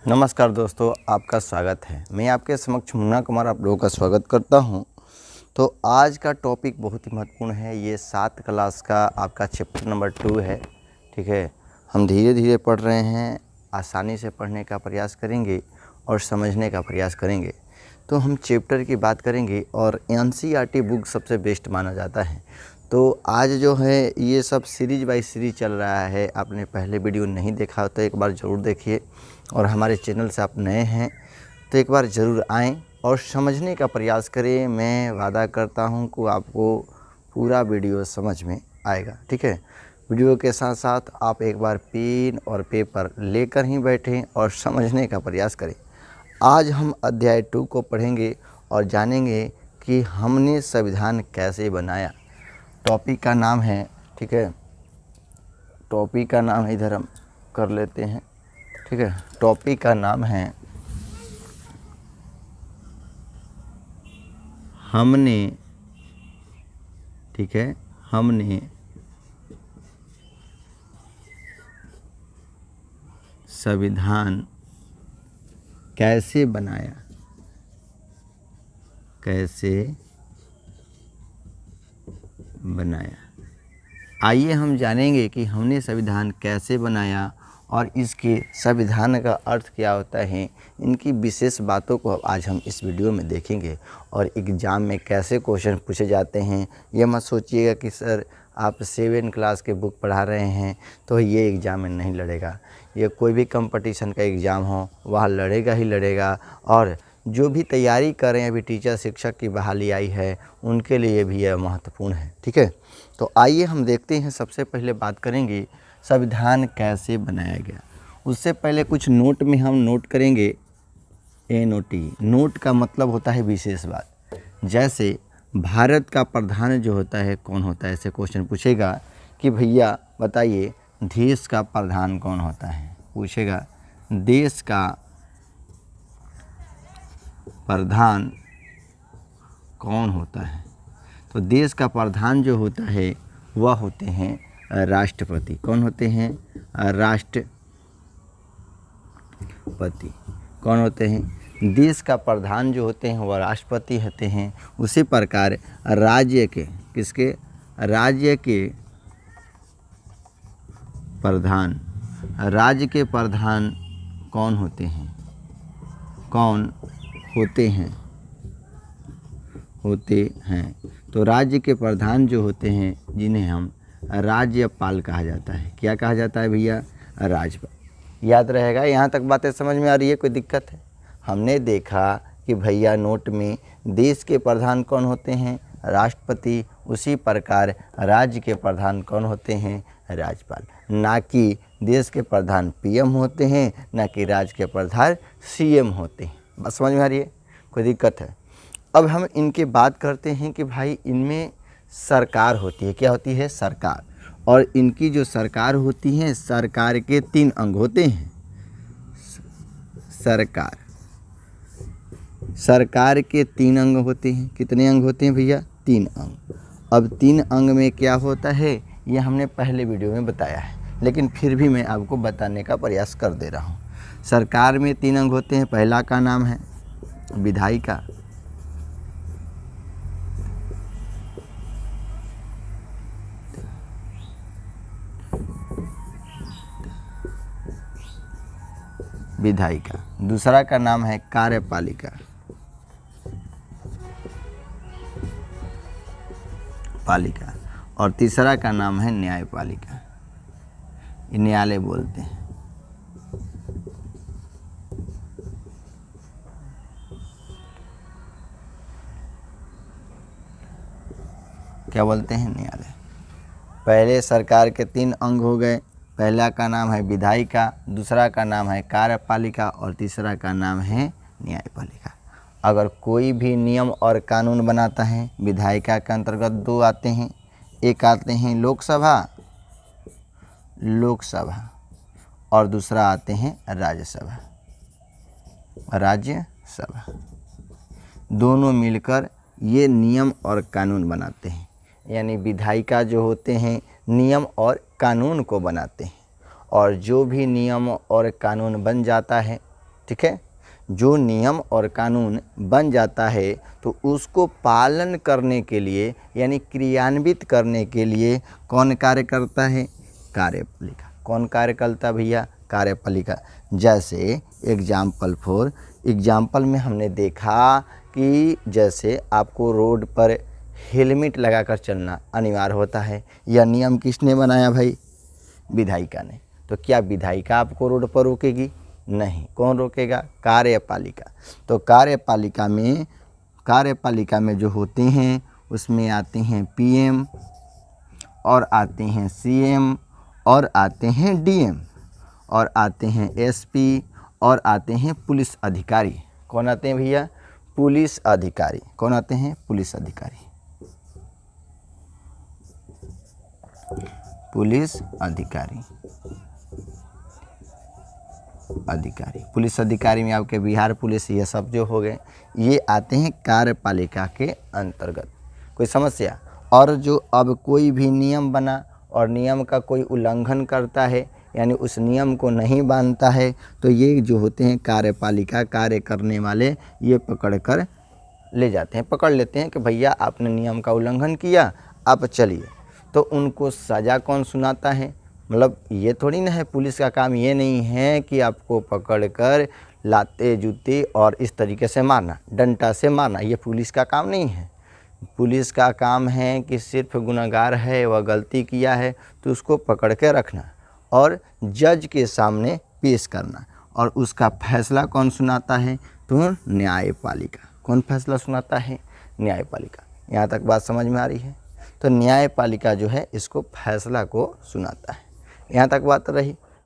नमस्कार दोस्तों, आपका स्वागत है। मैं आपके समक्ष मुन्ना कुमार आप लोगों का स्वागत करता हूं। तो आज का टॉपिक बहुत ही महत्वपूर्ण है। ये 7 क्लास का आपका चैप्टर नंबर 2 है। ठीक है, हम धीरे धीरे पढ़ रहे हैं, आसानी से पढ़ने का प्रयास करेंगे और समझने का प्रयास करेंगे। तो हम चैप्टर की बात करेंगे और एनसीईआरटी बुक सबसे बेस्ट माना जाता है। तो आज जो है ये सब सीरीज बाय सीरीज चल रहा है। आपने पहले वीडियो नहीं देखा तो एक बार ज़रूर देखिए, और हमारे चैनल से आप नए हैं तो एक बार ज़रूर आएँ और समझने का प्रयास करें। मैं वादा करता हूं कि आपको पूरा वीडियो समझ में आएगा। ठीक है, वीडियो के साथ साथ आप एक बार पेन और पेपर लेकर ही बैठें और समझने का प्रयास करें। आज हम अध्याय 2 को पढ़ेंगे और जानेंगे कि हमने संविधान कैसे बनाया। टॉपिक का नाम है, ठीक है, टॉपिक का नाम इधर हम कर लेते हैं। ठीक है, टॉपिक का नाम है हमने, ठीक है, हमने संविधान कैसे बनाया, कैसे बनाया। आइए हम जानेंगे कि हमने संविधान कैसे बनाया और इसके संविधान का अर्थ क्या होता है। इनकी विशेष बातों को आज हम इस वीडियो में देखेंगे। और एग्ज़ाम में कैसे क्वेश्चन पूछे जाते हैं, ये मत सोचिएगा कि सर आप 7 क्लास के बुक पढ़ा रहे हैं तो ये एग्ज़ाम में नहीं लड़ेगा। ये कोई भी कंपटीशन का एग्ज़ाम हो वह लड़ेगा ही लड़ेगा। और जो भी तैयारी कर रहे हैं, अभी टीचर शिक्षक की बहाली आई है, उनके लिए भी यह महत्वपूर्ण है। ठीक है, तो आइए हम देखते हैं। सबसे पहले बात करेंगे संविधान कैसे बनाया गया। उससे पहले कुछ नोट में हम नोट करेंगे। NOT, नोट का मतलब होता है विशेष बात। जैसे भारत का प्रधान जो होता है कौन होता है, ऐसे क्वेश्चन पूछेगा कि भैया बताइए देश का प्रधान कौन होता है, पूछेगा देश का प्रधान कौन होता है। तो देश का प्रधान जो होता है वह होते हैं राष्ट्रपति। कौन होते हैं? राष्ट्रपति। कौन होते हैं? देश का प्रधान जो होते हैं वह राष्ट्रपति होते हैं। उसी प्रकार राज्य के, किसके? राज्य के प्रधान, राज्य के प्रधान कौन होते हैं? कौन होते हैं? होते हैं। तो राज्य के प्रधान जो होते हैं जिन्हें हम राज्यपाल कहा जाता है। क्या कहा जाता है भैया? राज्यपाल। याद रहेगा। यहाँ तक बातें समझ में आ रही है? कोई दिक्कत है? हमने देखा कि भैया नोट में देश के प्रधान कौन होते हैं? राष्ट्रपति। उसी प्रकार राज्य के प्रधान कौन होते हैं? राज्यपाल। ना कि देश के प्रधान PM होते हैं, ना कि राज्य के प्रधान CM होते हैं। बस समझ में आ रही है? कोई दिक्कत है? अब हम इनके बात करते हैं कि भाई इनमें सरकार होती है। क्या होती है? सरकार। और इनकी जो सरकार होती है, सरकार के 3 अंग होते हैं। सरकार के 3 अंग होते हैं। कितने अंग होते हैं भैया? 3 अंग। अब 3 अंग में क्या होता है ये हमने पहले वीडियो में बताया है, लेकिन फिर भी मैं आपको बताने का प्रयास कर दे रहा हूँ। सरकार में 3 अंग होते हैं। पहला का नाम है विधायिका, विधायिका। दूसरा का नाम है कार्यपालिका, पालिका। और तीसरा का नाम है न्यायपालिका। ये न्यायालय बोलते हैं। क्या बोलते हैं? न्यायालय। पहले सरकार के 3 अंग हो गए। पहला का नाम है विधायिका, दूसरा का नाम है कार्यपालिका और तीसरा का नाम है न्यायपालिका। अगर कोई भी नियम और कानून बनाता है, विधायिका के अंतर्गत 2 आते हैं। एक आते हैं लोकसभा और दूसरा आते हैं राज्यसभा। दोनों मिलकर ये नियम और कानून बनाते हैं। यानी विधायिका जो होते हैं नियम और कानून को बनाते हैं, और जो भी नियम और कानून बन जाता है ठीक है। जो नियम और कानून बन जाता है तो उसको पालन करने के लिए यानी क्रियान्वित करने के लिए कौन कार्य करता है? कार्यपालिका। कौन कार्य करता है भैया? कार्यपालिका। जैसे एग्जाम्पल में हमने देखा कि जैसे आपको रोड पर हेलमेट लगाकर चलना अनिवार्य होता है। यह नियम किसने बनाया भाई? विधायिका ने। तो क्या विधायिका आपको रोड पर रोकेगी? नहीं। कौन रोकेगा? कार्यपालिका। तो कार्यपालिका में जो होते हैं उसमें आते हैं पीएम और आते हैं सीएम और आते हैं डीएम और आते हैं एसपी और आते हैं पुलिस अधिकारी। कौन आते हैं भैया? पुलिस अधिकारी। कौन आते हैं? पुलिस अधिकारी। पुलिस अधिकारी। पुलिस अधिकारी में आपके बिहार पुलिस ये सब जो हो गए, ये आते हैं कार्यपालिका के अंतर्गत। कोई समस्या? और जो अब कोई भी नियम बना और नियम का कोई उल्लंघन करता है यानी उस नियम को नहीं मानता है तो ये जो होते हैं कार्यपालिका, कार्य करने वाले, ये पकड़ कर ले जाते हैं, पकड़ लेते हैं कि भैया आपने नियम का उल्लंघन किया, आप चलिए। तो उनको सज़ा कौन सुनाता है? मतलब ये थोड़ी ना है, पुलिस का काम ये नहीं है कि आपको पकड़कर लाते जूते और इस तरीके से मारना, डंडा से मारना, ये पुलिस का काम नहीं है। पुलिस का काम है कि सिर्फ गुनहगार है, वह गलती किया है तो उसको पकड़ के रखना और जज के सामने पेश करना। और उसका फैसला कौन सुनाता है? तो न्यायपालिका। कौन फैसला सुनाता है? न्यायपालिका। यहाँ तक बात समझ में आ रही है? तो न्यायपालिका जो है इसको फैसला को सुनाता है। यहाँ तक बात रही।